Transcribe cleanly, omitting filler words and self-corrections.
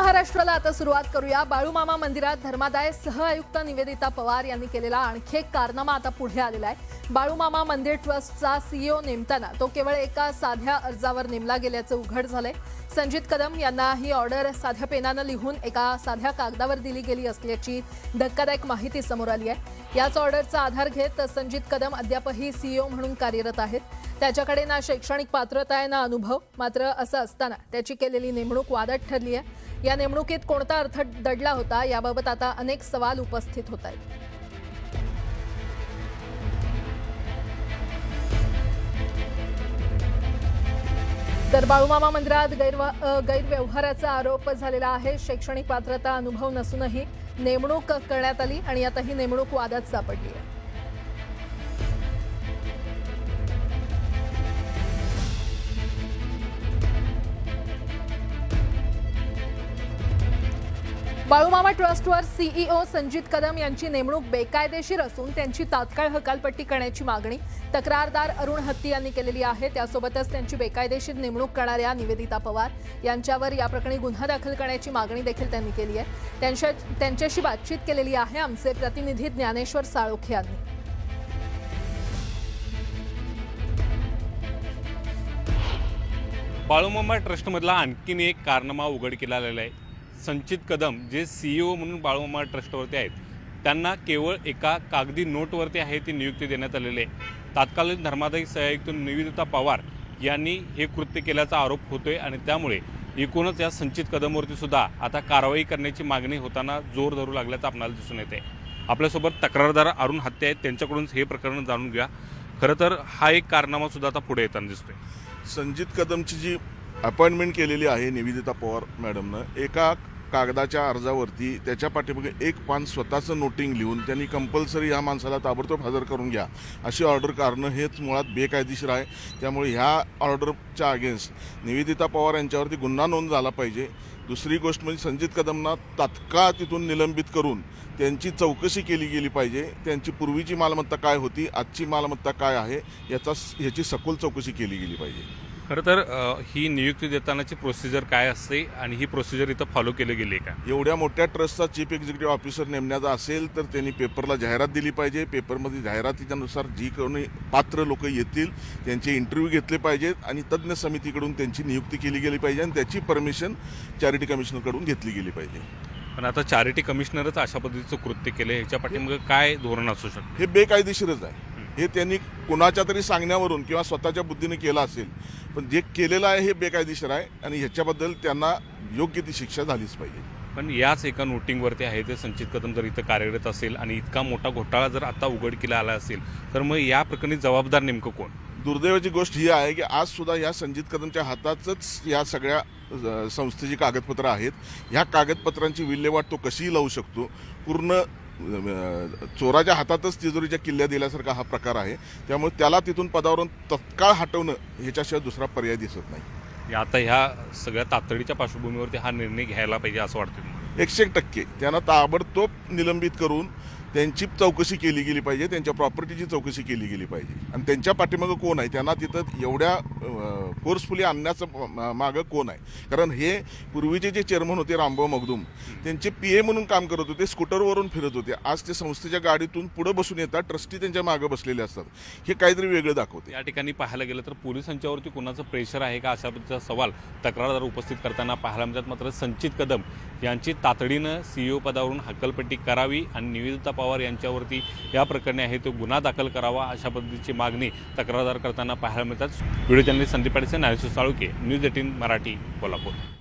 महाराष्ट्राला आता सुरुवात करूया। बाळूमामा मंदिरात धर्मादाय सह आयुक्त निवेदिता पवार यांनी केलेला आणखी एक कारनामा आता पुढे आलेला आहे। बाळूमामा मंदिर ट्रस्टचा सीईओ नेमताना तो केवळ एका साध्या अर्जावर नेमला गेल्याचं उघड झालंय। संजित कदम यांना ही ऑर्डर साध्या पेनानं लिहून एका साध्या कागदावर दिली गेली असल्याची धक्कादायक माहिती समोर आली आहे। याच ऑर्डरचा आधार घेत संजित कदम अद्यापही सीईओ म्हणून कार्यरत आहेत। त्याच्याकडे ना शैक्षणिक पात्रता आहे ना अनुभव। मात्र असं असताना त्याची केलेली नेमणूक वादात ठरली आहे। या नेमणुकीत कोणता अर्थ दडला होता याबाबत आता अनेक सवाल उपस्थित होत आहेत। तर बाळूमामा मंदिरात गैरव्यवहाराचा आरोप झालेला आहे। शैक्षणिक पात्रता अनुभव नसूनही नेमणूक करण्यात आली आणि आता ही नेमणूक वादात सापडली आहे। बाळूमामा ट्रस्टवर सीईओ संजित कदम यांची नेमणूक बेकायदेशीर असून त्यांची तात्काळ हकालपट्टी करण्याची मागणी तक्रारदार अरुण हत्ती यांनी केलेली आहे। त्यासोबतच त्यांची बेकायदेशीर नेमणूक करणाऱ्या निवेदिता पवार यांच्यावर या प्रकरणी गुन्हा दाखल करण्याची मागणी देखील त्यांनी केली आहे। त्यांच्याशी बातचीत केलेली आहे आमचे प्रतिनिधी ज्ञानेश्वर साळोखे यांनी। बाळूमामा ट्रस्टमधला आणखीन एक कारनामा उघड केला आलेला आहे। संचित कदम जे सीईओ म्हणून बाळूमामा ट्रस्टवरती आहेत त्यांना केवळ एका कागदी नोटवरती आहे ती नियुक्ती देण्यात आलेली आहे। तात्कालीन धर्मादाय सहआयुक्त निवेदिता पवार यांनी हे कृत्य केल्याचा आरोप होतोय आणि त्यामुळे एकूणच या संचित कदमवरती सुद्धा आता कारवाई करण्याची मागणी होताना जोर धरू लागल्याचं आपल्याला दिसून येते। आपल्यासोबत तक्रारदार अरुण हत्ती आहेत, त्यांच्याकडून हे प्रकरण जाणून घ्या। खरं तर हा एक कारनामा सुद्धा आता पुढे येताना दिसतोय। संजित कदमची जी अपॉइंटमेंट केलेली आहे निवेदिता पवार मॅडमनं, एका कागदाच्या अर्जावरती त्याच्या पाठीमागे एक पान स्वतःचं नोटिंग लिहून त्यांनी कंपल्सरी ह्या माणसाला ताबडतोब हजर करून घ्या अशी ऑर्डर काढणं हेच मुळात बेकायदेशीर आहे। त्यामुळे ह्या ऑर्डरच्या अगेन्स्ट निवेदिता पवार यांच्यावरती गुन्हा नोंद झाला पाहिजे। दुसरी गोष्ट म्हणजे संजित कदमना तात्काळ तिथून निलंबित करून त्यांची चौकशी केली गेली पाहिजे। त्यांची पूर्वीची मालमत्ता काय होती, आजची मालमत्ता काय आहे याची सखोल चौकशी केली गेली पाहिजे। खरं तर ही नियुक्ती देतानाची प्रोसिजर काय असते आणि ही प्रोसिजर इथं फॉलो केली गेली का? एवढ्या मोठ्या ट्रस्टचा चीफ एक्झिक्युटिव्ह ऑफिसर नेमण्याचा असेल तर त्यांनी पेपरला जाहिरात दिली पाहिजे। पेपरमध्ये जाहिरातीच्यानुसार जी कोणी पात्र लोक येतील त्यांचे इंटरव्ह्यू घेतले पाहिजेत आणि तज्ज्ञ समितीकडून त्यांची नियुक्ती केली गेली पाहिजे आणि त्याची परमिशन चॅरिटी कमिशनरकडून घेतली गेली पाहिजे। पण आता चॅरिटी कमिशनरच अशा पद्धतीचं कृत्य केलं, ह्याच्या पाठीमागे काय धोरण असू शकतं? हे बेकायदेशीरच आहे। हे त्यांनी कुणाच्या तरी सांगण्यावरून किंवा स्वतःच्या बुद्धीने केलं असेल, पण जे केलेलं आहे हे बेकायदेशीर आहे आणि ह्याच्याबद्दल त्यांना योग्य ती शिक्षा झालीच पाहिजे। पण याच एका नोटिंगवरती आहे ते संचित कदम जर इथं कार्यरत असेल आणि इतका मोठा घोटाळा जर आता उघडकीला आला असेल तर मग या प्रकरणी जबाबदार नेमकं कोण? दुर्दैवाची गोष्ट ही आहे की आज सुद्धा या संजित कदमच्या हातातच या सगळ्या संस्थेची कागदपत्रं आहेत। ह्या कागदपत्रांची विल्हेवाट तो कशीही लावू शकतो। पूर्ण चोराच्या हातातच तिजोरीच्या किल्ल्या दिल्यासारखा हा प्रकार आहे। त्यामुळे त्याला तिथून पदावरून तत्काळ हटवणं ह्याच्याशिवाय दुसरा पर्याय दिसत नाही। आता ह्या सगळ्या तातडीच्या पार्श्वभूमीवरती हा निर्णय घ्यायला पाहिजे असं वाटतं। 100% त्यांना ताबडतोब निलंबित करून त्यांची चौकशी केली गेली पाहिजे, त्यांच्या प्रॉपर्टीची चौकशी केली गेली पाहिजे आणि त्यांच्या पाठीमागं कोण आहे, त्यांना तिथं एवढ्या फोर्सफुली आणण्याचं मागं कोण आहे। कारण हे पूर्वीचे जे चेअरमन होते रामभाऊ मगदूम, त्यांचे PA म्हणून काम करत होते, स्कूटरवरून फिरत होते। आज ते संस्थेच्या गाडीतून पुढे बसून येतात, ट्रस्टी त्यांच्या मागं बसलेले असतात। हे काहीतरी वेगळं दाखवते। या ठिकाणी पाहायला गेलं तर पोलिसांच्यावरती कोणाचं प्रेशर आहे का अशा पद्धतीचा सवाल तक्रारदार उपस्थित करताना पाहायला मिळतात। मात्र संचित कदम यांची तातडीनं सीईओ पदावरून हकालपट्टी करावी आणि निवेदिता पवार यांच्यावरती या प्रकरणी आहे तो गुन्हा दाखल करावा अशा पद्धतीची मागणी तक्रारदार करताना पाहायला मिळतात। Video journalist Sandeep Patil, Dnyaneshwar Salokhe, news 18 Marathi, Kolhapur.